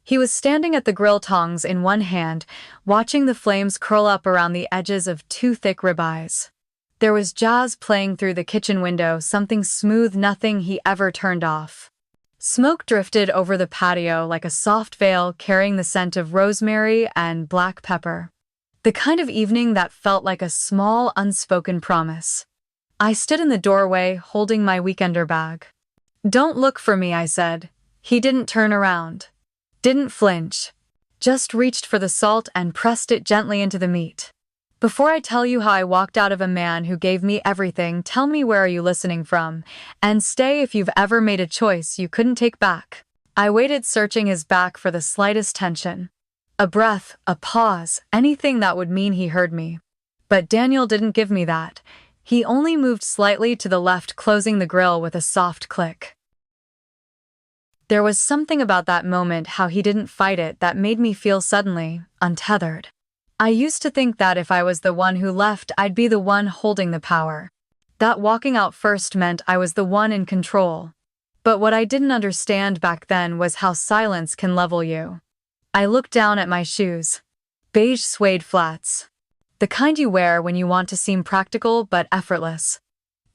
He was standing at the grill tongs in one hand, watching the flames curl up around the edges of two thick ribeyes. There was jazz playing through the kitchen window, something smooth, nothing he ever turned off. Smoke drifted over the patio like a soft veil, carrying the scent of rosemary and black pepper. The kind of evening that felt like a small, unspoken promise. I stood in the doorway, holding my weekender bag. "Don't look for me," I said. He didn't turn around. Didn't flinch. Just reached for the salt and pressed it gently into the meat. "Before I tell you how I walked out of a man who gave me everything, tell me, where are you listening from? And stay if you've ever made a choice you couldn't take back." I waited, searching his back for the slightest tension. A breath, a pause, anything that would mean he heard me. But Daniel didn't give me that. He only moved slightly to the left, closing the grill with a soft click. There was something about that moment, how he didn't fight it, that made me feel suddenly untethered. I used to think that if I was the one who left, I'd be the one holding the power. That walking out first meant I was the one in control. But what I didn't understand back then was how silence can level you. I looked down at my shoes. Beige suede flats. The kind you wear when you want to seem practical but effortless.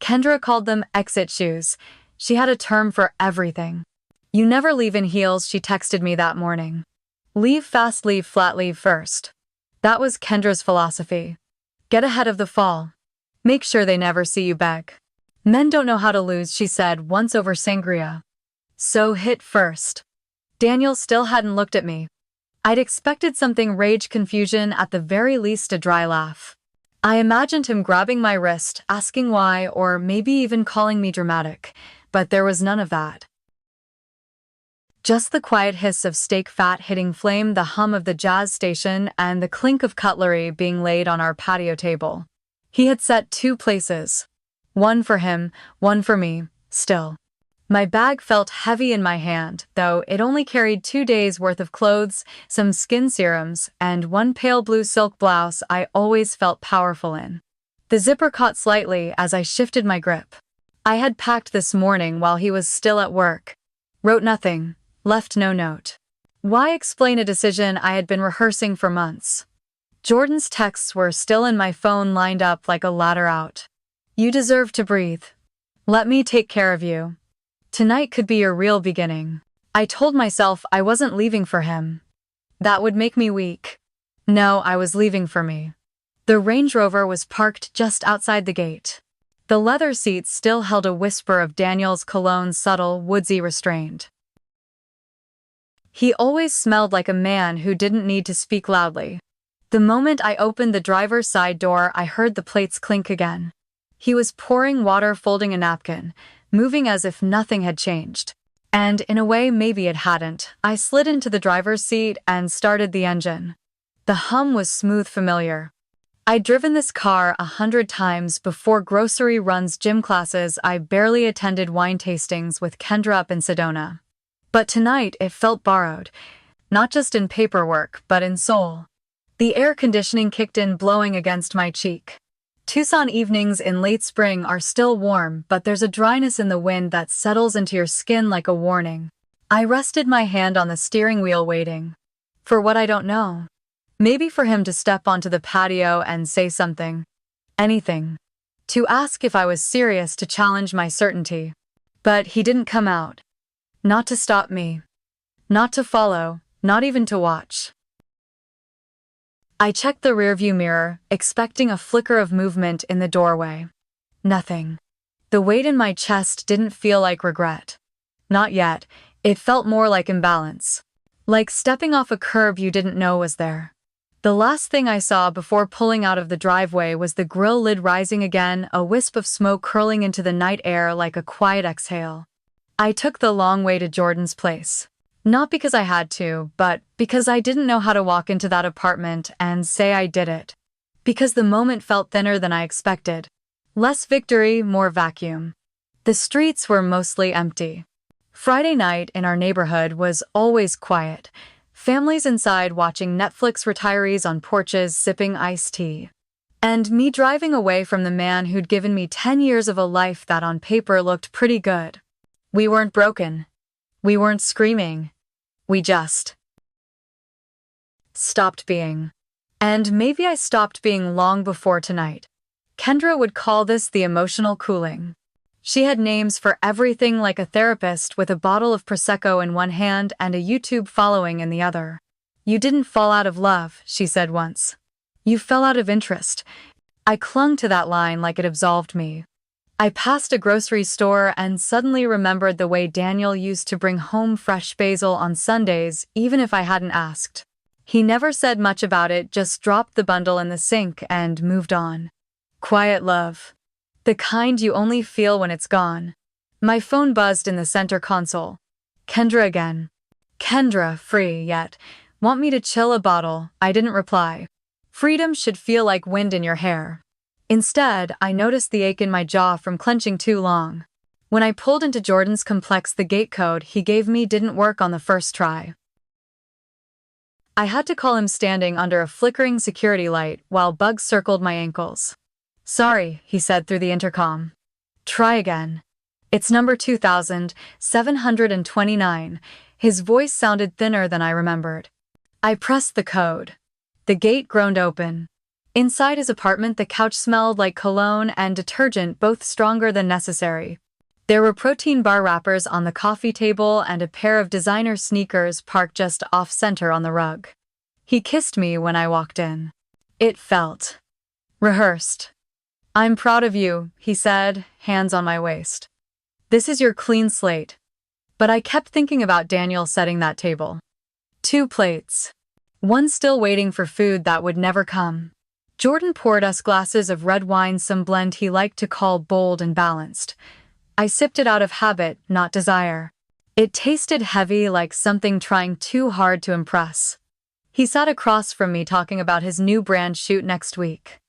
Kendra called them exit shoes. She had a term for everything. "You never leave in heels," she texted me that morning. "Leave fast, leave flat, leave first." That was Kendra's philosophy. Get ahead of the fall. Make sure they never see you beg. "Men don't know how to lose," she said once over sangria. So hit first. Daniel still hadn't looked at me. I'd expected something: rage, confusion, at the very least a dry laugh. I imagined him grabbing my wrist, asking why, or maybe even calling me dramatic, but there was none of that. Just the quiet hiss of steak fat hitting flame, the hum of the jazz station, and the clink of cutlery being laid on our patio table. He had set two places. One for him, one for me, still. My bag felt heavy in my hand, though it only carried 2 days' worth of clothes, some skin serums, and one pale blue silk blouse I always felt powerful in. The zipper caught slightly as I shifted my grip. I had packed this morning while he was still at work. Wrote nothing. Left no note. Why explain a decision I had been rehearsing for months? Jordan's texts were still in my phone, lined up like a ladder out. "You deserve to breathe. Let me take care of you. Tonight could be your real beginning." I told myself I wasn't leaving for him. That would make me weak. No, I was leaving for me. The Range Rover was parked just outside the gate. The leather seats still held a whisper of Daniel's cologne, subtle, woodsy, restrained. He always smelled like a man who didn't need to speak loudly. The moment I opened the driver's side door, I heard the plates clink again. He was pouring water, folding a napkin, moving as if nothing had changed. And in a way, maybe it hadn't. I slid into the driver's seat and started the engine. The hum was smooth, familiar. I'd driven this car 100 times before: grocery runs, gym classes. I barely attended wine tastings with Kendra up in Sedona. But tonight it felt borrowed, not just in paperwork, but in soul. The air conditioning kicked in, blowing against my cheek. Tucson evenings in late spring are still warm, but there's a dryness in the wind that settles into your skin like a warning. I rested my hand on the steering wheel, waiting. For what? I don't know. Maybe for him to step onto the patio and say something. Anything. To ask if I was serious, to challenge my certainty. But he didn't come out. Not to stop me. Not to follow, not even to watch. I checked the rearview mirror, expecting a flicker of movement in the doorway. Nothing. The weight in my chest didn't feel like regret. Not yet. It felt more like imbalance. Like stepping off a curb you didn't know was there. The last thing I saw before pulling out of the driveway was the grill lid rising again, a wisp of smoke curling into the night air like a quiet exhale. I took the long way to Jordan's place. Not because I had to, but because I didn't know how to walk into that apartment and say I did it. Because the moment felt thinner than I expected. Less victory, more vacuum. The streets were mostly empty. Friday night in our neighborhood was always quiet. Families inside watching Netflix, retirees on porches sipping iced tea. And me driving away from the man who'd given me 10 years of a life that on paper looked pretty good. We weren't broken. We weren't screaming. We just stopped being. And maybe I stopped being long before tonight. Kendra would call this the emotional cooling. She had names for everything, like a therapist with a bottle of Prosecco in one hand and a YouTube following in the other. "You didn't fall out of love," she said once. "You fell out of interest." I clung to that line like it absolved me. I passed a grocery store and suddenly remembered the way Daniel used to bring home fresh basil on Sundays, even if I hadn't asked. He never said much about it, just dropped the bundle in the sink and moved on. Quiet love. The kind you only feel when it's gone. My phone buzzed in the center console. Kendra again. Kendra, free yet. Want me to chill a bottle? I didn't reply. Freedom should feel like wind in your hair. Instead, I noticed the ache in my jaw from clenching too long. When I pulled into Jordan's complex, the gate code he gave me didn't work on the first try. I had to call him standing under a flickering security light while bugs circled my ankles. "Sorry," he said through the intercom. "Try again. It's number 2729. His voice sounded thinner than I remembered. I pressed the code. The gate groaned open. Inside his apartment, the couch smelled like cologne and detergent, both stronger than necessary. There were protein bar wrappers on the coffee table and a pair of designer sneakers parked just off-center on the rug. He kissed me when I walked in. It felt rehearsed. "I'm proud of you," he said, hands on my waist. "This is your clean slate." But I kept thinking about Daniel setting that table. 2 plates. One still waiting for food that would never come. Jordan poured us glasses of red wine, some blend he liked to call bold and balanced. I sipped it out of habit, not desire. It tasted heavy, like something trying too hard to impress. He sat across from me talking about his new brand shoot next week.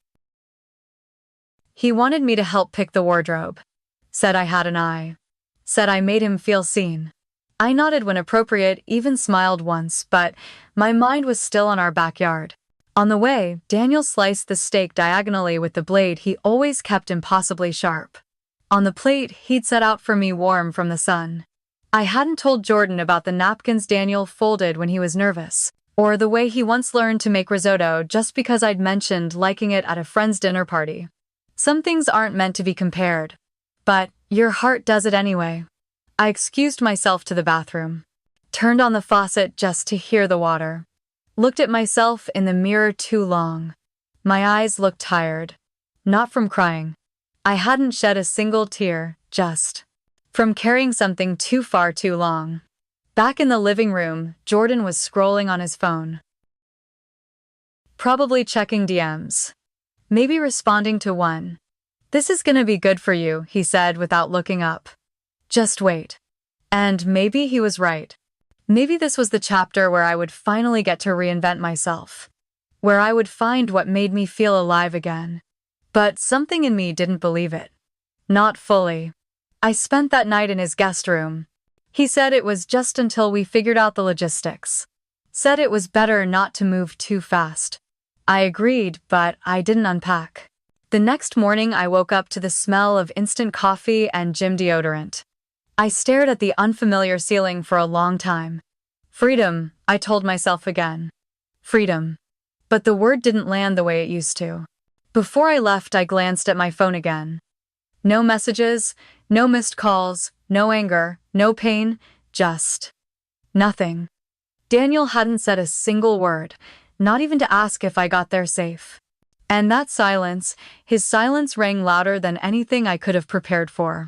He wanted me to help pick the wardrobe. Said I had an eye. Said I made him feel seen. I nodded when appropriate, even smiled once, but my mind was still on our backyard. On the way, Daniel sliced the steak diagonally with the blade he always kept impossibly sharp. On the plate he'd set out for me, warm from the sun. I hadn't told Jordan about the napkins Daniel folded when he was nervous, or the way he once learned to make risotto just because I'd mentioned liking it at a friend's dinner party. Some things aren't meant to be compared, but your heart does it anyway. I excused myself to the bathroom, turned on the faucet just to hear the water, looked at myself in the mirror too long. My eyes looked tired, not from crying. I hadn't shed a single tear, just from carrying something too far too long. Back in the living room, Jordan was scrolling on his phone. Probably checking DMs. Maybe responding to one. "This is gonna be good for you," he said without looking up. "Just wait." And maybe he was right. Maybe this was the chapter where I would finally get to reinvent myself. Where I would find what made me feel alive again. But something in me didn't believe it. Not fully. I spent that night in his guest room. He said it was just until we figured out the logistics. Said it was better not to move too fast. I agreed, but I didn't unpack. The next morning I woke up to the smell of instant coffee and gym deodorant. I stared at the unfamiliar ceiling for a long time. Freedom, I told myself again. Freedom. But the word didn't land the way it used to. Before I left, I glanced at my phone again. No messages, no missed calls, no anger, no pain, just nothing. Daniel hadn't said a single word, not even to ask if I got there safe. And that silence, his silence, rang louder than anything I could have prepared for.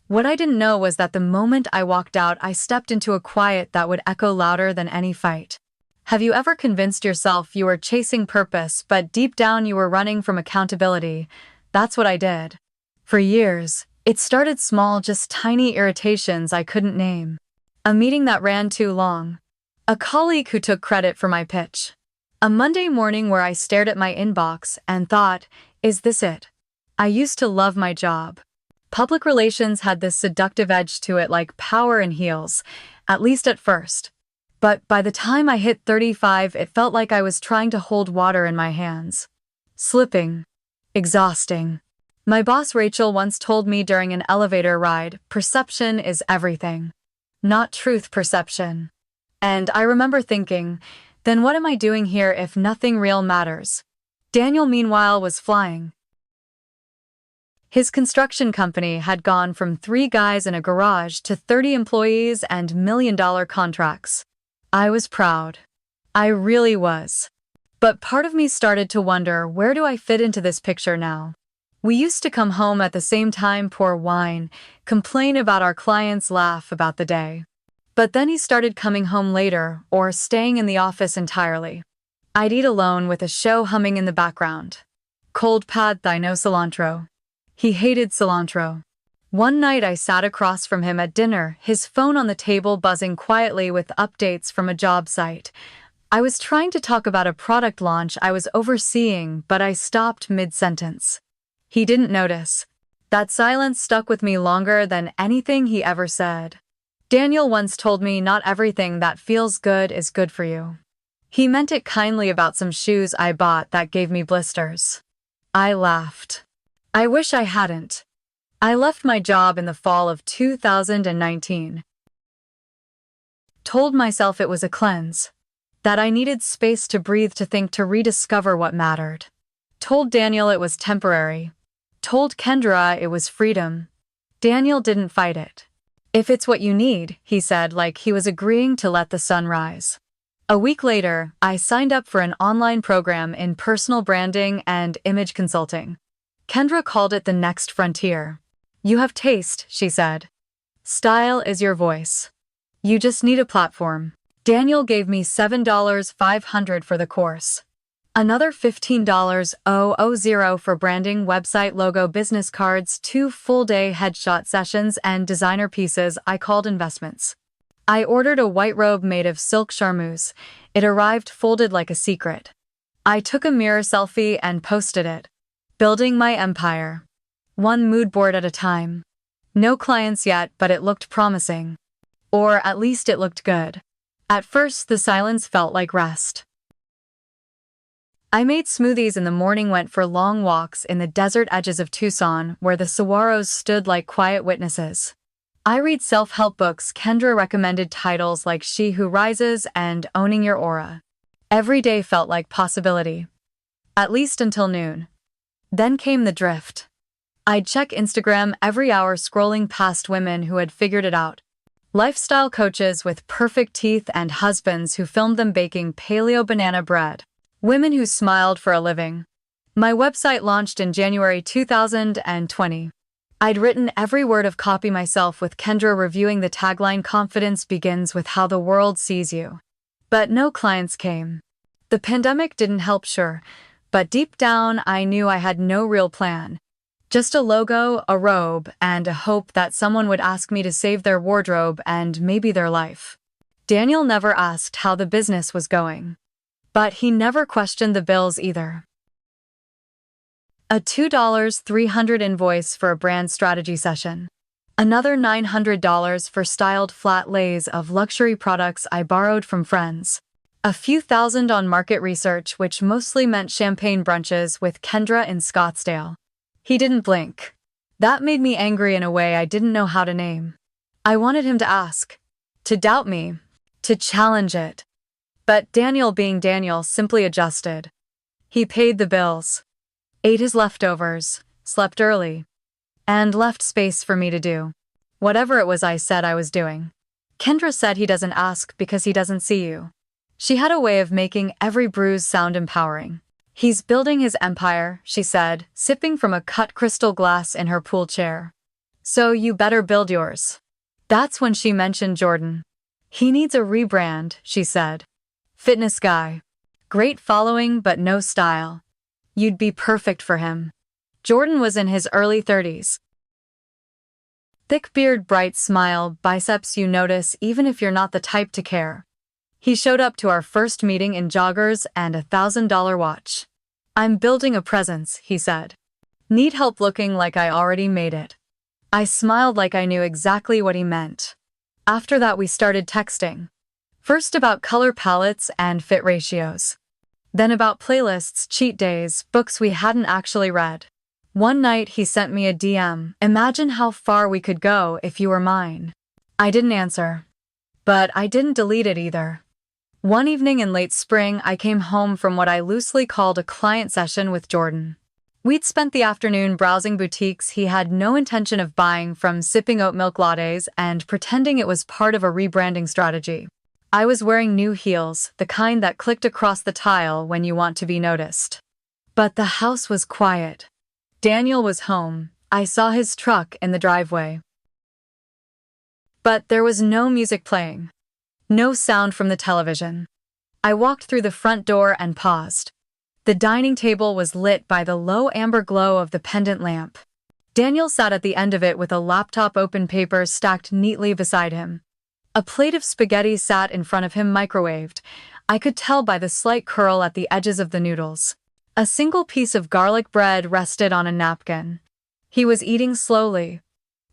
What I didn't know was that the moment I walked out, I stepped into a quiet that would echo louder than any fight. Have you ever convinced yourself you were chasing purpose, but deep down you were running from accountability? That's what I did. For years, it started small, just tiny irritations I couldn't name. A meeting that ran too long. A colleague who took credit for my pitch. A Monday morning where I stared at my inbox and thought, is this it? I used to love my job. Public relations had this seductive edge to it, like power in heels, at least at first. But by the time I hit 35, it felt like I was trying to hold water in my hands. Slipping. Exhausting. My boss Rachel once told me during an elevator ride, perception is everything. Not truth perception. And I remember thinking, then what am I doing here if nothing real matters? Daniel, meanwhile, was flying. His construction company had gone from 3 guys in a garage to 30 employees and million-dollar contracts. I was proud. I really was. But part of me started to wonder, where do I fit into this picture now? We used to come home at the same time, pour wine, complain about our clients, laugh about the day. But then he started coming home later or staying in the office entirely. I'd eat alone with a show humming in the background. Cold pad thai, no cilantro. He hated cilantro. One night I sat across from him at dinner, his phone on the table buzzing quietly with updates from a job site. I was trying to talk about a product launch I was overseeing, but I stopped mid-sentence. He didn't notice. That silence stuck with me longer than anything he ever said. Daniel once told me not everything that feels good is good for you. He meant it kindly about some shoes I bought that gave me blisters. I laughed. I wish I hadn't. I left my job in the fall of 2019. Told myself it was a cleanse. That I needed space to breathe, to think, to rediscover what mattered. Told Daniel it was temporary. Told Kendra it was freedom. Daniel didn't fight it. If it's what you need, he said, like he was agreeing to let the sun rise. A week later, I signed up for an online program in personal branding and image consulting. Kendra called it the next frontier. You have taste, she said. Style is your voice. You just need a platform. Daniel gave me $7,500 for the course. Another $15,000 for branding, website logo, business cards, 2 full-day headshot sessions, and designer pieces I called investments. I ordered a white robe made of silk charmeuse. It arrived folded like a secret. I took a mirror selfie and posted it. Building my empire. One mood board at a time. No clients yet, but it looked promising. Or at least it looked good. At first, the silence felt like rest. I made smoothies in the morning, went for long walks in the desert edges of Tucson, where the saguaros stood like quiet witnesses. I read self-help books. Kendra recommended titles like She Who Rises and Owning Your Aura. Every day felt like possibility. At least until noon. Then came the drift. I'd check Instagram every hour, scrolling past women who had figured it out. Lifestyle coaches with perfect teeth and husbands who filmed them baking paleo banana bread. Women who smiled for a living. My website launched in January 2020. I'd written every word of copy myself, with Kendra reviewing the tagline, "Confidence begins with how the world sees you." But no clients came. The pandemic didn't help, sure, but deep down I knew I had no real plan. Just a logo, a robe, and a hope that someone would ask me to save their wardrobe and maybe their life. Daniel never asked how the business was going. But he never questioned the bills either. A $2,300 invoice for a brand strategy session. Another $900 for styled flat lays of luxury products I borrowed from friends. A few thousand on market research, which mostly meant champagne brunches with Kendra in Scottsdale. He didn't blink. That made me angry in a way I didn't know how to name. I wanted him to ask, to doubt me, to challenge it. But Daniel, being Daniel, simply adjusted. He paid the bills, ate his leftovers, slept early, and left space for me to do whatever it was I said I was doing. Kendra said he doesn't ask because he doesn't see you. She had a way of making every bruise sound empowering. He's building his empire, she said, sipping from a cut crystal glass in her pool chair. So you better build yours. That's when she mentioned Jordan. He needs a rebrand, she said. Fitness guy. Great following but no style. You'd be perfect for him. Jordan was in his early 30s. Thick beard, bright smile, biceps you notice even if you're not the type to care. He showed up to our first meeting in joggers and a $1,000 watch. I'm building a presence, he said. Need help looking like I already made it. I smiled like I knew exactly what he meant. After that we started texting. First about color palettes and fit ratios. Then about playlists, cheat days, books we hadn't actually read. One night he sent me a DM. Imagine how far we could go if you were mine. I didn't answer. But I didn't delete it either. One evening in late spring, I came home from what I loosely called a client session with Jordan. We'd spent the afternoon browsing boutiques he had no intention of buying, from sipping oat milk lattes and pretending it was part of a rebranding strategy. I was wearing new heels, the kind that clicked across the tile when you want to be noticed. But the house was quiet. Daniel was home. I saw his truck in the driveway. But there was no music playing. No sound from the television. I walked through the front door and paused. The dining table was lit by the low amber glow of the pendant lamp. Daniel sat at the end of it with a laptop open, papers stacked neatly beside him. A plate of spaghetti sat in front of him, microwaved. I could tell by the slight curl at the edges of the noodles. A single piece of garlic bread rested on a napkin. He was eating slowly,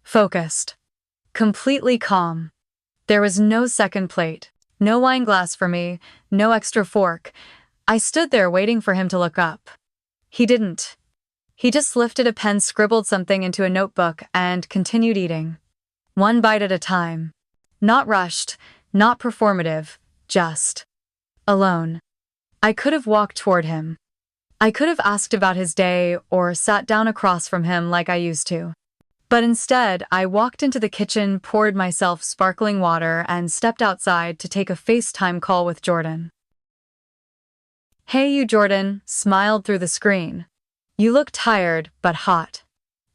focused, completely calm. There was no second plate, no wine glass for me, no extra fork. I stood there waiting for him to look up. He didn't. He just lifted a pen, scribbled something into a notebook, and continued eating. One bite at a time. Not rushed, not performative, just alone. I could have walked toward him. I could have asked about his day or sat down across from him like I used to. But instead, I walked into the kitchen, poured myself sparkling water, and stepped outside to take a FaceTime call with Jordan. "Hey you, Jordan," smiled through the screen. "You look tired, but hot."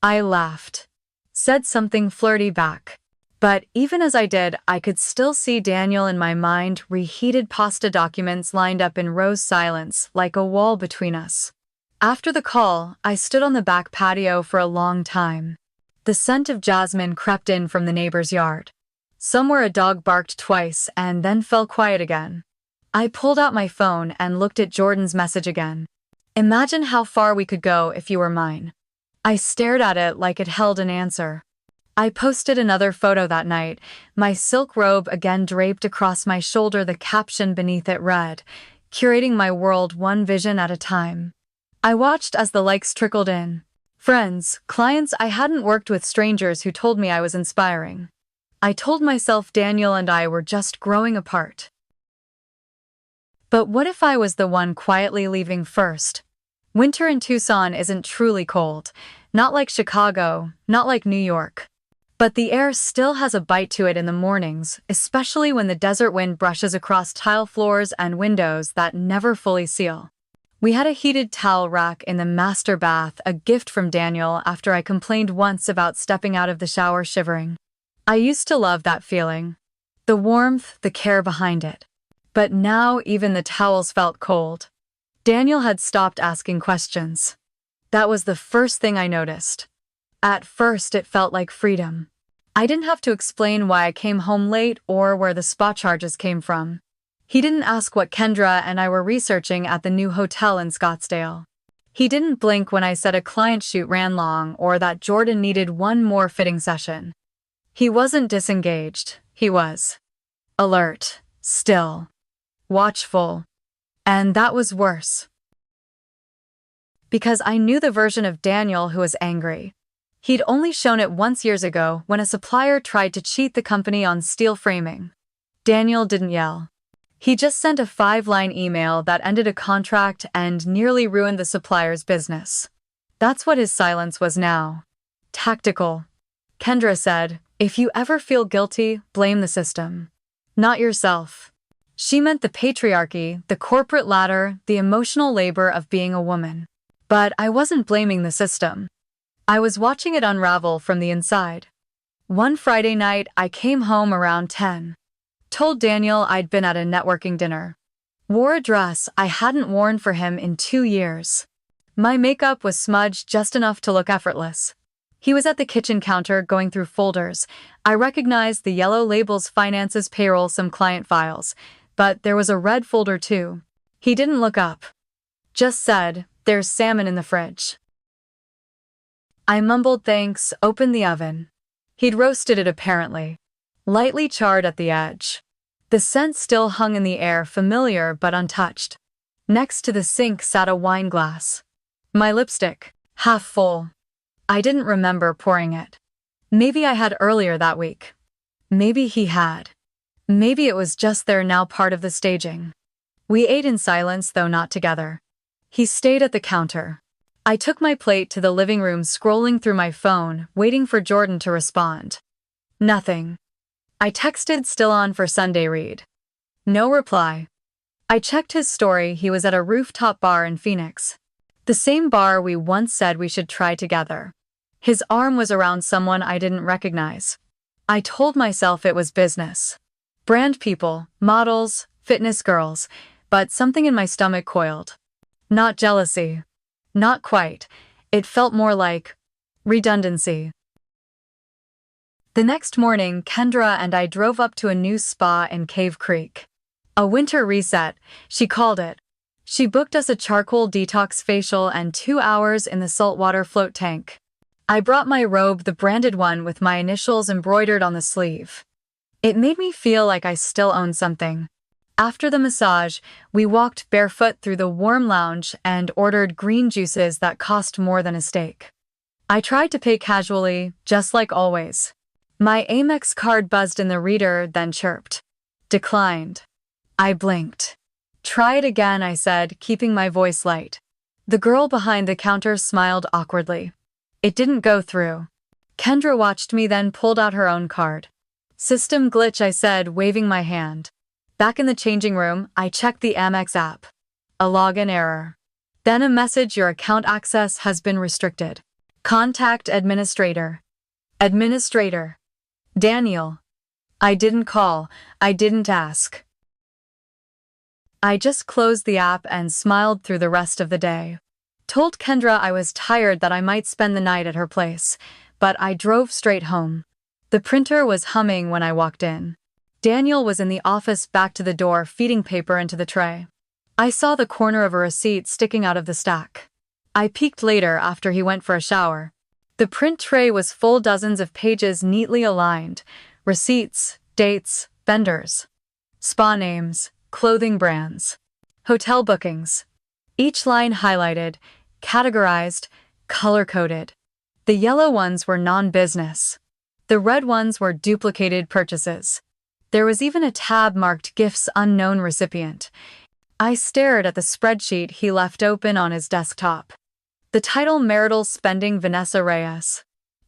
I laughed. Said something flirty back. But even as I did, I could still see Daniel in my mind, reheated pasta documents lined up in rows, silence like a wall between us. After the call, I stood on the back patio for a long time. The scent of jasmine crept in from the neighbor's yard. Somewhere a dog barked twice and then fell quiet again. I pulled out my phone and looked at Jordan's message again. "Imagine how far we could go if you were mine." I stared at it like it held an answer. I posted another photo that night, my silk robe again draped across my shoulder, the caption beneath it read, "Curating my world one vision at a time." I watched as the likes trickled in. Friends, clients I hadn't worked with, strangers who told me I was inspiring. I told myself Daniel and I were just growing apart. But what if I was the one quietly leaving first? Winter in Tucson isn't truly cold. Not like Chicago, not like New York. But the air still has a bite to it in the mornings, especially when the desert wind brushes across tile floors and windows that never fully seal. We had a heated towel rack in the master bath, a gift from Daniel after I complained once about stepping out of the shower shivering. I used to love that feeling. The warmth, the care behind it. But now even the towels felt cold. Daniel had stopped asking questions. That was the first thing I noticed. At first, it felt like freedom. I didn't have to explain why I came home late or where the spa charges came from. He didn't ask what Kendra and I were researching at the new hotel in Scottsdale. He didn't blink when I said a client shoot ran long or that Jordan needed one more fitting session. He wasn't disengaged. He was alert, still, watchful. And that was worse. Because I knew the version of Daniel who was angry. He'd only shown it once years ago when a supplier tried to cheat the company on steel framing. Daniel didn't yell. He just sent a 5-line email that ended a contract and nearly ruined the supplier's business. That's what his silence was now. Tactical. Kendra said, "If you ever feel guilty, blame the system. Not yourself." She meant the patriarchy, the corporate ladder, the emotional labor of being a woman. But I wasn't blaming the system. I was watching it unravel from the inside. One Friday night, I came home around 10. Told Daniel I'd been at a networking dinner. Wore a dress I hadn't worn for him in 2 years. My makeup was smudged just enough to look effortless. He was at the kitchen counter going through folders. I recognized the yellow labels: finances, payroll, some client files. But there was a red folder too. He didn't look up. Just said, "There's salmon in the fridge." I mumbled thanks, opened the oven. He'd roasted it apparently. Lightly charred at the edge. The scent still hung in the air, familiar but untouched. Next to the sink sat a wine glass. My lipstick, half full. I didn't remember pouring it. Maybe I had earlier that week. Maybe he had. Maybe it was just their now part of the staging. We ate in silence, though not together. He stayed at the counter. I took my plate to the living room, scrolling through my phone, waiting for Jordan to respond. Nothing. I texted still on for Sunday read. No reply. I checked his story. He was at a rooftop bar in Phoenix. The same bar we once said we should try together. His arm was around someone I didn't recognize. I told myself it was business. Brand people, models, fitness girls, but something in my stomach coiled. Not jealousy. Not quite. It felt more like redundancy. The next morning, Kendra and I drove up to a new spa in Cave Creek. A winter reset, she called it. She booked us a charcoal detox facial and 2 hours in the saltwater float tank. I brought my robe, the branded one with my initials embroidered on the sleeve. It made me feel like I still owned something. After the massage, we walked barefoot through the warm lounge and ordered green juices that cost more than a steak. I tried to pay casually, just like always. My Amex card buzzed in the reader, then chirped. Declined. I blinked. Try it again, I said, keeping my voice light. The girl behind the counter smiled awkwardly. It didn't go through. Kendra watched me, then pulled out her own card. System glitch, I said, waving my hand. Back in the changing room, I checked the Amex app. A login error. Then a message: your account access has been restricted. Contact administrator. Administrator. Daniel. I didn't call. I didn't ask. I just closed the app and smiled through the rest of the day. Told Kendra I was tired, that I might spend the night at her place, but I drove straight home. The printer was humming when I walked in. Daniel was in the office, back to the door, feeding paper into the tray. I saw the corner of a receipt sticking out of the stack. I peeked later after he went for a shower. The print tray was full, dozens of pages neatly aligned. Receipts, dates, vendors. Spa names, clothing brands. Hotel bookings. Each line highlighted, categorized, color-coded. The yellow ones were non-business. The red ones were duplicated purchases. There was even a tab marked Gifts Unknown Recipient. I stared at the spreadsheet he left open on his desktop. The title: Marital Spending, Vanessa Reyes.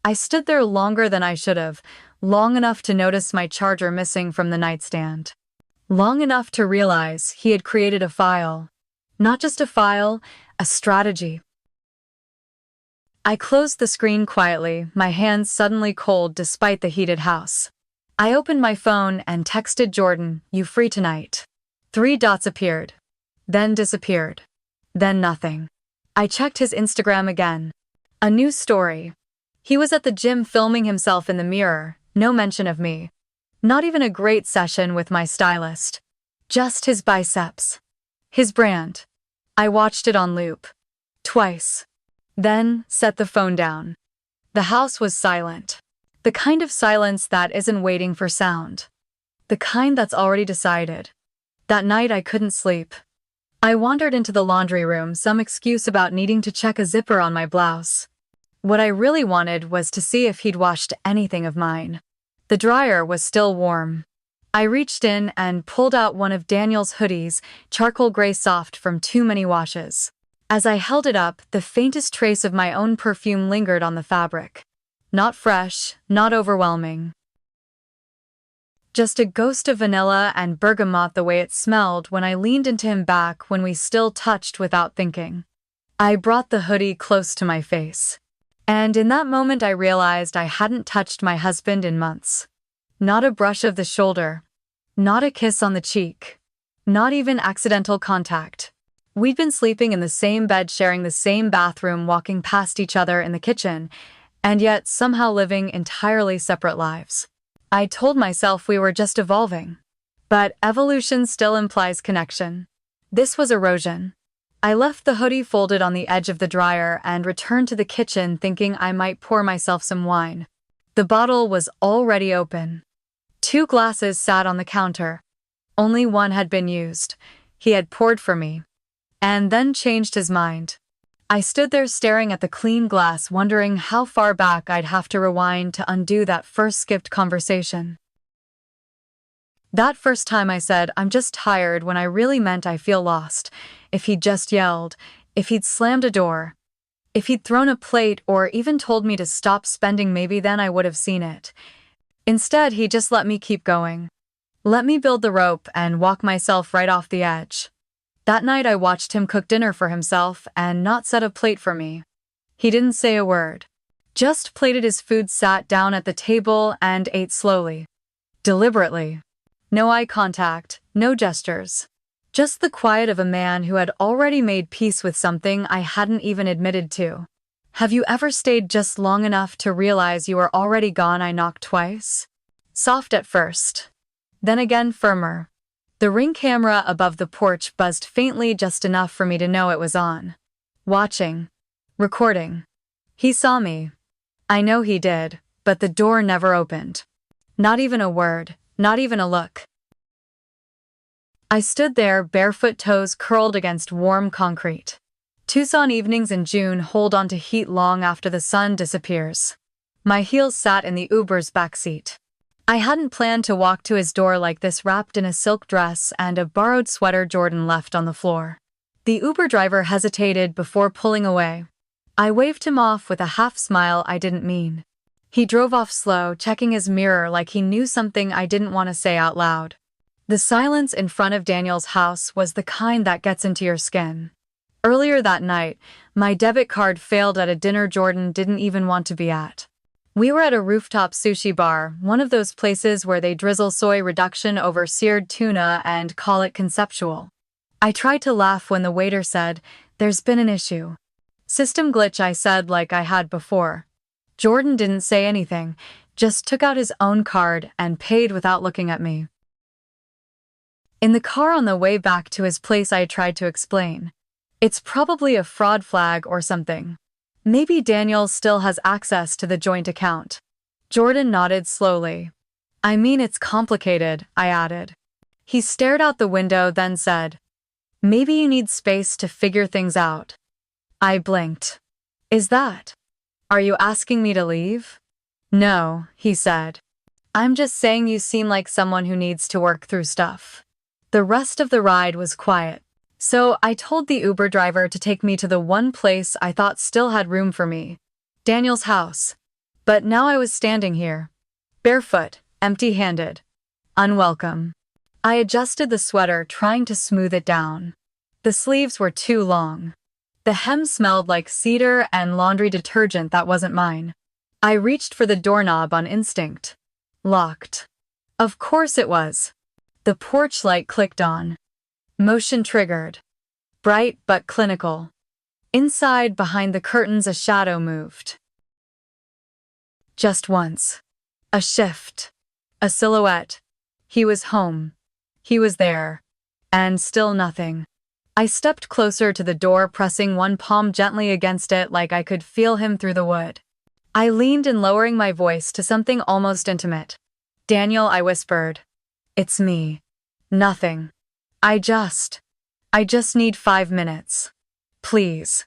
I stood there longer than I should have, long enough to notice my charger missing from the nightstand. Long enough to realize he had created a file. Not just a file, a strategy. I closed the screen quietly, my hands suddenly cold despite the heated house. I opened my phone and texted Jordan, "You free tonight?" 3 dots appeared. Then disappeared. Then nothing. I checked his Instagram again. A new story. He was at the gym filming himself in the mirror, no mention of me. Not even a great session with my stylist. Just his biceps. His brand. I watched it on loop. Twice. Then set the phone down. The house was silent. The kind of silence that isn't waiting for sound. The kind that's already decided. That night I couldn't sleep. I wandered into the laundry room, some excuse about needing to check a zipper on my blouse. What I really wanted was to see if he'd washed anything of mine. The dryer was still warm. I reached in and pulled out one of Daniel's hoodies, charcoal gray soft from too many washes. As I held it up, the faintest trace of my own perfume lingered on the fabric. Not fresh, not overwhelming. Just a ghost of vanilla and bergamot, the way it smelled when I leaned into him back when we still touched without thinking. I brought the hoodie close to my face. And in that moment I realized I hadn't touched my husband in months. Not a brush of the shoulder. Not a kiss on the cheek. Not even accidental contact. We'd been sleeping in the same bed, sharing the same bathroom, walking past each other in the kitchen, and yet somehow living entirely separate lives. I told myself we were just evolving. But evolution still implies connection. This was erosion. I left the hoodie folded on the edge of the dryer and returned to the kitchen, thinking I might pour myself some wine. The bottle was already open. 2 glasses sat on the counter. Only one had been used. He had poured for me. And then changed his mind. I stood there staring at the clean glass, wondering how far back I'd have to rewind to undo that first skipped conversation. That first time I said, I'm just tired, when I really meant I feel lost. If he'd just yelled, if he'd slammed a door, if he'd thrown a plate, or even told me to stop spending, maybe then I would have seen it. Instead, he just let me keep going. Let me build the rope and walk myself right off the edge. That night I watched him cook dinner for himself and not set a plate for me. He didn't say a word. Just plated his food, sat down at the table, and ate slowly. Deliberately. No eye contact, no gestures. Just the quiet of a man who had already made peace with something I hadn't even admitted to. Have you ever stayed just long enough to realize you were already gone? I knocked twice. Soft at first. Then again firmer. The Ring camera above the porch buzzed faintly, just enough for me to know it was on. Watching. Recording. He saw me. I know he did, but the door never opened. Not even a word, not even a look. I stood there, barefoot, toes curled against warm concrete. Tucson evenings in June hold on to heat long after the sun disappears. My heels sat in the Uber's backseat. I hadn't planned to walk to his door like this, wrapped in a silk dress and a borrowed sweater Jordan left on the floor. The Uber driver hesitated before pulling away. I waved him off with a half smile I didn't mean. He drove off slow, checking his mirror like he knew something I didn't want to say out loud. The silence in front of Daniel's house was the kind that gets into your skin. Earlier that night, my debit card failed at a dinner Jordan didn't even want to be at. We were at a rooftop sushi bar, one of those places where they drizzle soy reduction over seared tuna and call it conceptual. I tried to laugh when the waiter said, "There's been an issue." "System glitch," I said like I had before. Jordan didn't say anything, just took out his own card and paid without looking at me. In the car on the way back to his place, I tried to explain. It's probably a fraud flag or something. Maybe Daniel still has access to the joint account. Jordan nodded slowly. "I mean, it's complicated," I added. He stared out the window, then said, "Maybe you need space to figure things out." I blinked. "Is that? Are you asking me to leave?" "No," he said. "I'm just saying you seem like someone who needs to work through stuff." The rest of the ride was quiet. So I told the Uber driver to take me to the one place I thought still had room for me. Daniel's house. But now I was standing here. Barefoot, empty-handed. Unwelcome. I adjusted the sweater, trying to smooth it down. The sleeves were too long. The hem smelled like cedar and laundry detergent that wasn't mine. I reached for the doorknob on instinct. Locked. Of course it was. The porch light clicked on. Motion triggered. Bright but clinical. Inside, behind the curtains, a shadow moved. Just once. A shift. A silhouette. He was home. He was there. And still nothing. I stepped closer to the door, pressing one palm gently against it like I could feel him through the wood. I leaned in, lowering my voice to something almost intimate. "Daniel," I whispered. "It's me. Nothing. I just need 5 minutes. Please."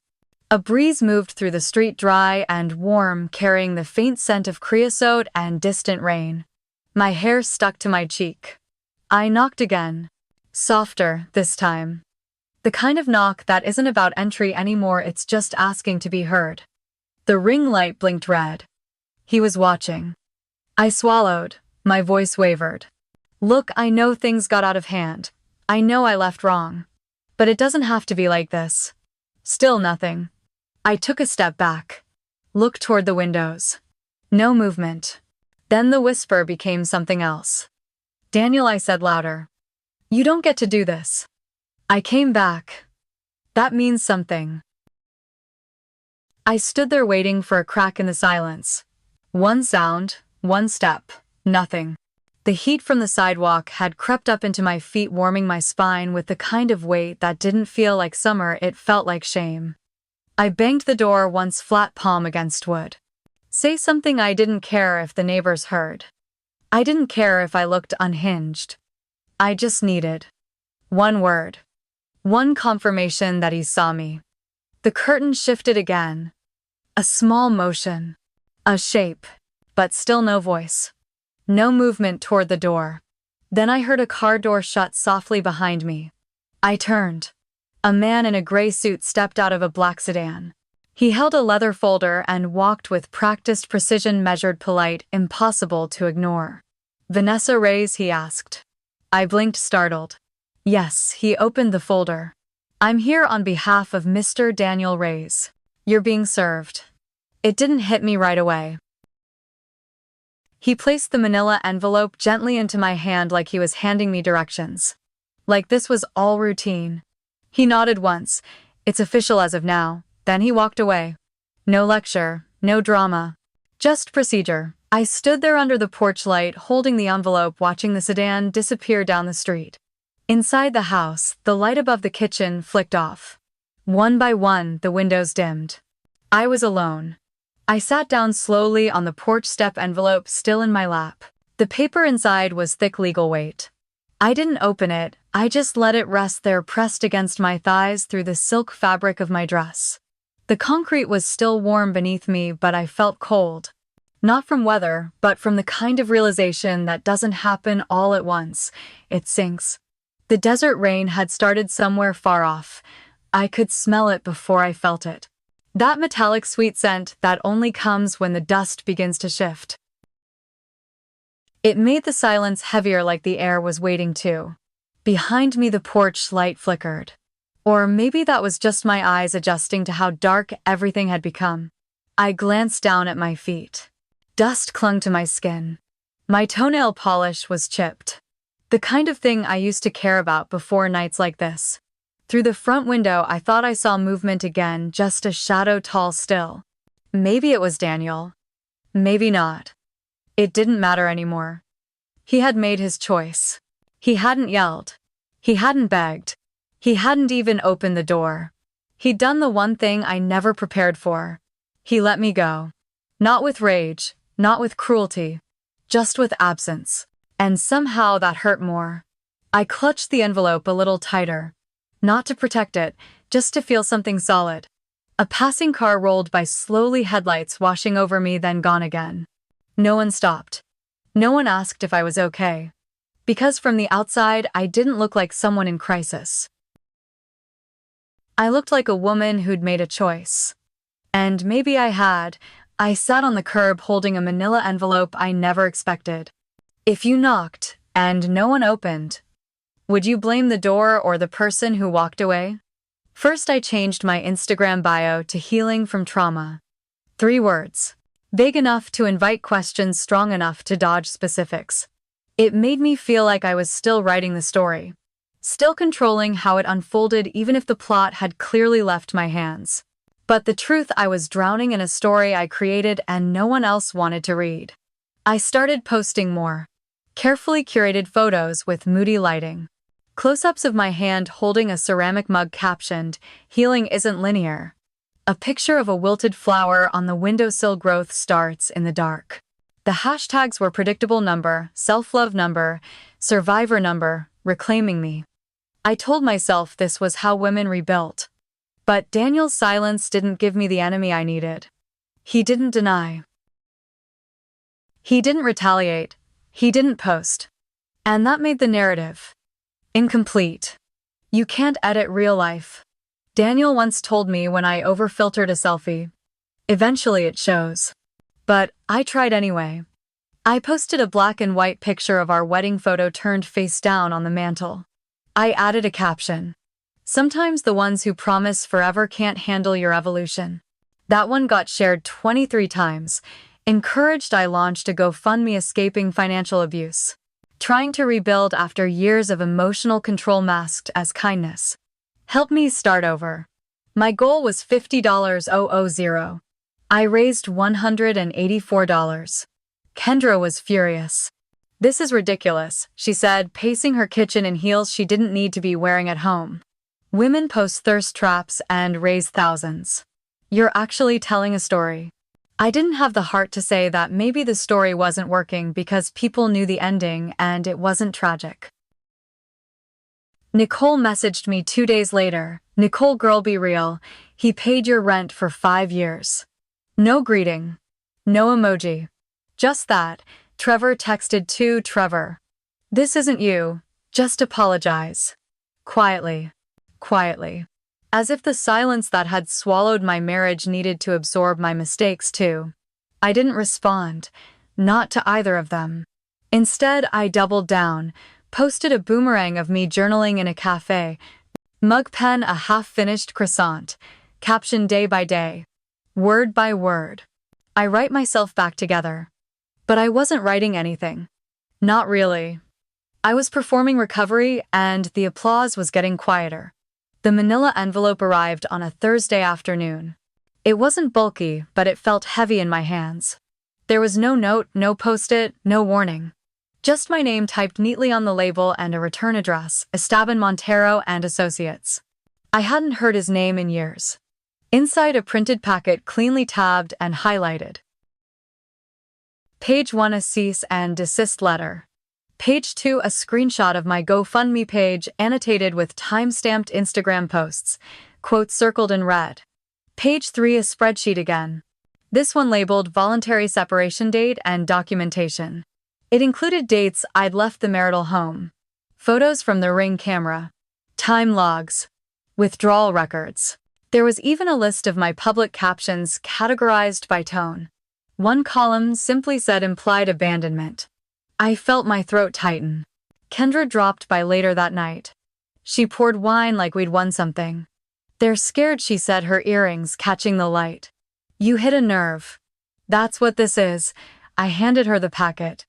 A breeze moved through the street, dry and warm, carrying the faint scent of creosote and distant rain. My hair stuck to my cheek. I knocked again. Softer, this time. The kind of knock that isn't about entry anymore, it's just asking to be heard. The ring light blinked red. He was watching. I swallowed. My voice wavered. "Look, I know things got out of hand. I know I left wrong. But it doesn't have to be like this." Still nothing. I took a step back. Looked toward the windows. No movement. Then the whisper became something else. "Daniel," I said louder. "You don't get to do this." I came back. That means something. I stood there waiting for a crack in the silence. One sound, one step, nothing. The heat from the sidewalk had crept up into my feet, warming my spine with the kind of weight that didn't feel like summer, it felt like shame. I banged the door once, flat palm against wood. Say something. I didn't care if the neighbors heard. I didn't care if I looked unhinged. I just needed one word. One confirmation that he saw me. The curtain shifted again. A small motion. A shape. But still no voice. No movement toward the door. Then I heard a car door shut softly behind me. I turned. A man in a gray suit stepped out of a black sedan. He held a leather folder and walked with practiced precision, measured, polite, impossible to ignore. "Vanessa Reyes?" he asked. I blinked, startled. Yes, he opened the folder. "I'm here on behalf of Mr. Daniel Reyes. You're being served." It didn't hit me right away. He placed the manila envelope gently into my hand like he was handing me directions. Like this was all routine. He nodded once. "It's official as of now." Then he walked away. No lecture, no drama. Just procedure. I stood there under the porch light, holding the envelope, watching the sedan disappear down the street. Inside the house, the light above the kitchen flicked off. One by one, the windows dimmed. I was alone. I sat down slowly on the porch step, envelope still in my lap. The paper inside was thick legal weight. I didn't open it, I just let it rest there, pressed against my thighs through the silk fabric of my dress. The concrete was still warm beneath me, but I felt cold. Not from weather, but from the kind of realization that doesn't happen all at once. It sinks. The desert rain had started somewhere far off. I could smell it before I felt it. That metallic sweet scent that only comes when the dust begins to shift. It made the silence heavier, like the air was waiting too. Behind me the porch light flickered. Or maybe that was just my eyes adjusting to how dark everything had become. I glanced down at my feet. Dust clung to my skin. My toenail polish was chipped. The kind of thing I used to care about before nights like this. Through the front window I thought I saw movement again, just a shadow, tall still. Maybe it was Daniel. Maybe not. It didn't matter anymore. He had made his choice. He hadn't yelled. He hadn't begged. He hadn't even opened the door. He'd done the one thing I never prepared for. He let me go. Not with rage, not with cruelty, just with absence. And somehow that hurt more. I clutched the envelope a little tighter. Not to protect it, just to feel something solid. A passing car rolled by slowly, headlights washing over me, then gone again. No one stopped. No one asked if I was okay. Because from the outside, I didn't look like someone in crisis. I looked like a woman who'd made a choice. And maybe I had. I sat on the curb holding a manila envelope I never expected. If you knocked, and no one opened, would you blame the door or the person who walked away? First, I changed my Instagram bio to healing from trauma. 3 words. Vague enough to invite questions, strong enough to dodge specifics. It made me feel like I was still writing the story. Still controlling how it unfolded, even if the plot had clearly left my hands. But the truth, I was drowning in a story I created and no one else wanted to read. I started posting more. Carefully curated photos with moody lighting. Close-ups of my hand holding a ceramic mug captioned, "Healing isn't linear." A picture of a wilted flower on the windowsill, "Growth starts in the dark." The hashtags were predictable number, self-love number, survivor number, reclaiming me. I told myself this was how women rebuilt. But Daniel's silence didn't give me the enemy I needed. He didn't deny. He didn't retaliate. He didn't post. And that made the narrative incomplete. You can't edit real life. Daniel once told me when I overfiltered a selfie. Eventually it shows. But I tried anyway. I posted a black and white picture of our wedding photo turned face down on the mantle. I added a caption. "Sometimes the ones who promise forever can't handle your evolution." That one got shared 23 times. Encouraged, I launched a GoFundMe, escaping financial abuse. Trying to rebuild after years of emotional control masked as kindness. Help me start over. My goal was $50,000. I raised $184. Kendra was furious. "This is ridiculous," she said, pacing her kitchen in heels she didn't need to be wearing at home. "Women post thirst traps and raise thousands. You're actually telling a story." I didn't have the heart to say that maybe the story wasn't working because people knew the ending and it wasn't tragic. Nicole messaged me 2 days later. "Nicole girl, be real. He paid your rent for 5 years. No greeting. No emoji. Just that. Trevor texted to Trevor. This isn't you. Just apologize. Quietly. Quietly. As if the silence that had swallowed my marriage needed to absorb my mistakes too. I didn't respond. Not to either of them. Instead, I doubled down, posted a boomerang of me journaling in a cafe, mug pen a half-finished croissant, caption day by day, word by word. I write myself back together. But I wasn't writing anything. Not really. I was performing recovery, and the applause was getting quieter. The manila envelope arrived on a Thursday afternoon. It wasn't bulky, but it felt heavy in my hands. There was no note, no post-it, no warning. Just my name typed neatly on the label and a return address, Esteban Montero and Associates. I hadn't heard his name in years. Inside a printed packet cleanly tabbed and highlighted. Page 1, a cease and desist letter. Page 2, a screenshot of my GoFundMe page annotated with time-stamped Instagram posts, quotes circled in red. Page 3, a spreadsheet again. This one labeled voluntary separation date and documentation. It included dates I'd left the marital home, photos from the Ring camera, time logs, withdrawal records. There was even a list of my public captions categorized by tone. One column simply said implied abandonment. I felt my throat tighten. Kendra dropped by later that night. She poured wine like we'd won something. They're scared, she said, her earrings catching the light. You hit a nerve. That's what this is. I handed her the packet.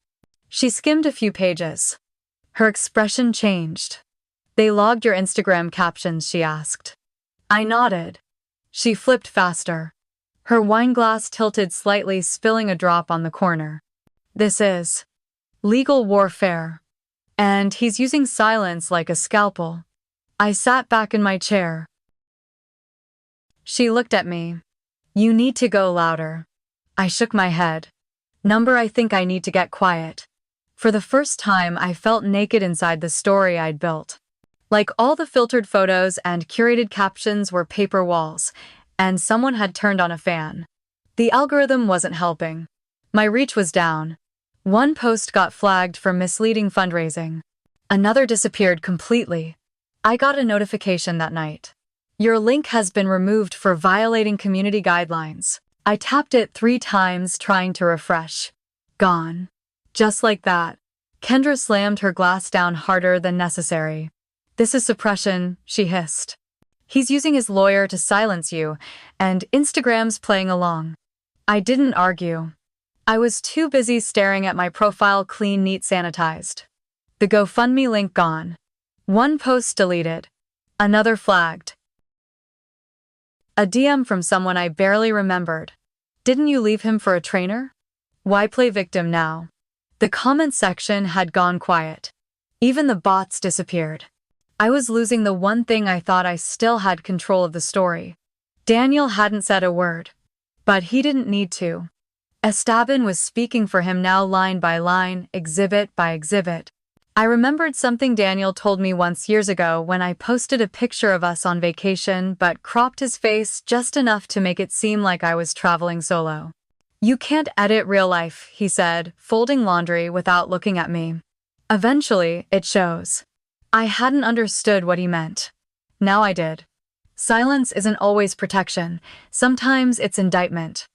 She skimmed a few pages. Her expression changed. They logged your Instagram captions, she asked. I nodded. She flipped faster. Her wine glass tilted slightly, spilling a drop on the corner. This is legal warfare. And he's using silence like a scalpel. I sat back in my chair. She looked at me. You need to go louder. I shook my head. Number, I think I need to get quiet. For the first time, I felt naked inside the story I'd built. Like all the filtered photos and curated captions were paper walls, and someone had turned on a fan. The algorithm wasn't helping. My reach was down. One post got flagged for misleading fundraising. Another disappeared completely. I got a notification that night. Your link has been removed for violating community guidelines. I tapped it 3 times, trying to refresh. Gone. Just like that. Kendra slammed her glass down harder than necessary. This is suppression, she hissed. He's using his lawyer to silence you, and Instagram's playing along. I didn't argue. I was too busy staring at my profile, clean, neat, sanitized. The GoFundMe link gone. One post deleted. Another flagged. A DM from someone I barely remembered. Didn't you leave him for a trainer? Why play victim now? The comment section had gone quiet. Even the bots disappeared. I was losing the one thing I thought I still had control of the story. Daniel hadn't said a word. But he didn't need to. Esteban was speaking for him now, line by line, exhibit by exhibit. I remembered something Daniel told me once years ago when I posted a picture of us on vacation but cropped his face just enough to make it seem like I was traveling solo. You can't edit real life, he said, folding laundry without looking at me. Eventually, it shows. I hadn't understood what he meant. Now I did. Silence isn't always protection. Sometimes it's indictment.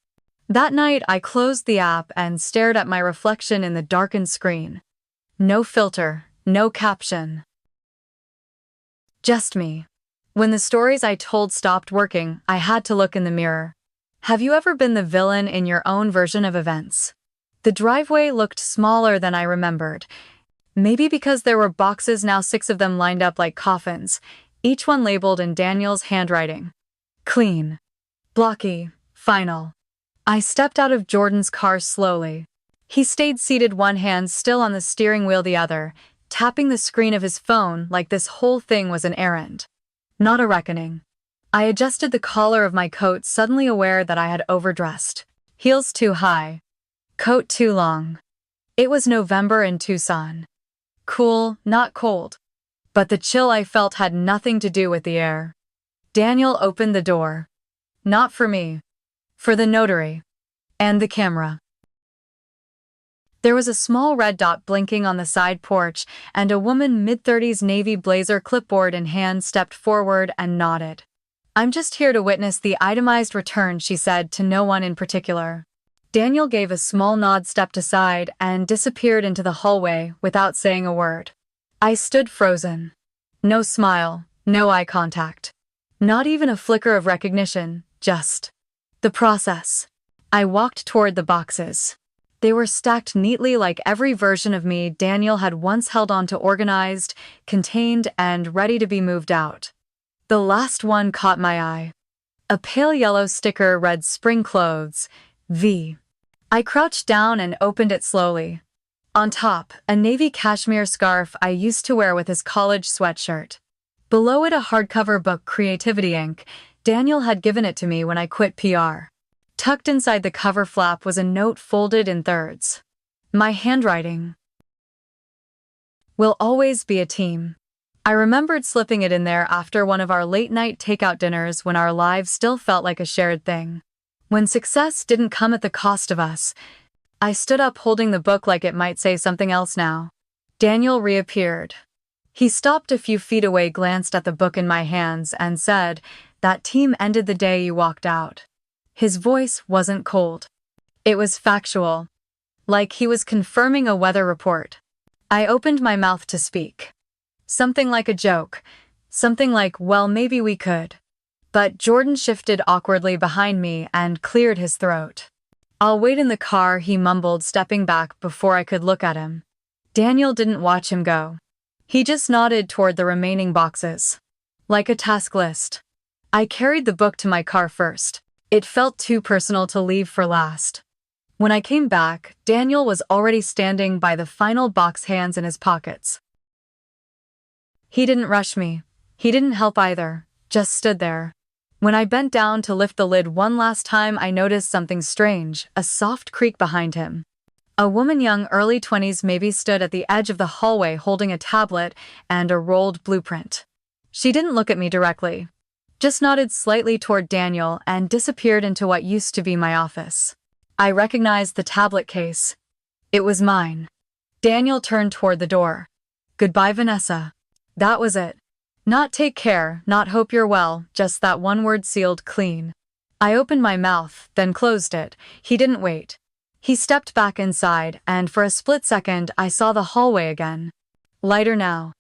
That night, I closed the app and stared at my reflection in the darkened screen. No filter, no caption. Just me. When the stories I told stopped working, I had to look in the mirror. Have you ever been the villain in your own version of events? The driveway looked smaller than I remembered. Maybe because there were boxes, now 6 of them lined up like coffins, each one labeled in Daniel's handwriting. Clean. Blocky. Final. I stepped out of Jordan's car slowly. He stayed seated, one hand still on the steering wheel, the other, tapping the screen of his phone like this whole thing was an errand. Not a reckoning. I adjusted the collar of my coat, suddenly aware that I had overdressed. Heels too high. Coat too long. It was November in Tucson. Cool, not cold. But the chill I felt had nothing to do with the air. Daniel opened the door. Not for me. For the notary. And the camera. There was a small red dot blinking on the side porch, and a woman mid-30s navy blazer clipboard in hand stepped forward and nodded. "I'm just here to witness the itemized return," she said, to no one in particular. Daniel gave a small nod, stepped aside, and disappeared into the hallway without saying a word. I stood frozen. No smile, no eye contact. Not even a flicker of recognition, just the process. I walked toward the boxes. They were stacked neatly like every version of me Daniel had once held on to, organized, contained, and ready to be moved out. The last one caught my eye. A pale yellow sticker read "Spring Clothes, V." I crouched down and opened it slowly. On top, a navy cashmere scarf I used to wear with his college sweatshirt. Below it, a hardcover book, Creativity Inc. Daniel had given it to me when I quit PR. Tucked inside the cover flap was a note folded in thirds. My handwriting. "We'll always be a team." I remembered slipping it in there after one of our late-night takeout dinners when our lives still felt like a shared thing. When success didn't come at the cost of us. I stood up, holding the book like it might say something else now. Daniel reappeared. He stopped a few feet away, glanced at the book in my hands, and said, "That team ended the day you walked out." His voice wasn't cold. It was factual, like he was confirming a weather report. I opened my mouth to speak. Something like a joke. Something like, "Well, maybe we could." But Jordan shifted awkwardly behind me and cleared his throat. "I'll wait in the car," he mumbled, stepping back before I could look at him. Daniel didn't watch him go. He just nodded toward the remaining boxes. Like a task list. I carried the book to my car first. It felt too personal to leave for last. When I came back, Daniel was already standing by the final box, hands in his pockets. He didn't rush me. He didn't help either, just stood there. When I bent down to lift the lid one last time, I noticed something strange, a soft creak behind him. A woman, young, early 20s maybe, stood at the edge of the hallway holding a tablet and a rolled blueprint. She didn't look at me directly, just nodded slightly toward Daniel and disappeared into what used to be my office. I recognized the tablet case. It was mine. Daniel turned toward the door. "Goodbye, Vanessa." That was it. Not "take care," not "hope you're well," just that one word sealed clean. I opened my mouth, then closed it. He didn't wait. He stepped back inside, and for a split second I saw the hallway again. Lighter now.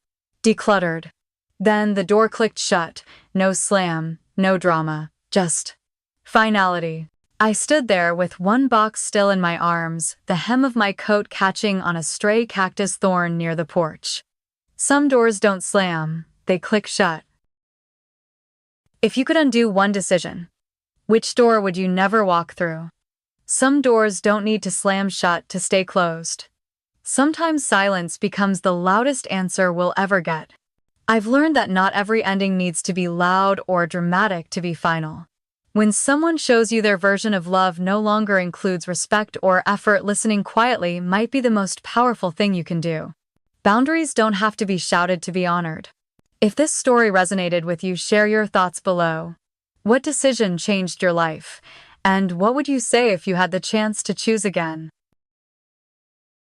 Decluttered. Then the door clicked shut. No slam, no drama, just finality. I stood there with one box still in my arms, the hem of my coat catching on a stray cactus thorn near the porch. Some doors don't slam, they click shut. If you could undo one decision, which door would you never walk through? Some doors don't need to slam shut to stay closed. Sometimes silence becomes the loudest answer we'll ever get. I've learned that not every ending needs to be loud or dramatic to be final. When someone shows you their version of love no longer includes respect or effort, listening quietly might be the most powerful thing you can do. Boundaries don't have to be shouted to be honored. If this story resonated with you, share your thoughts below. What decision changed your life? And what would you say if you had the chance to choose again?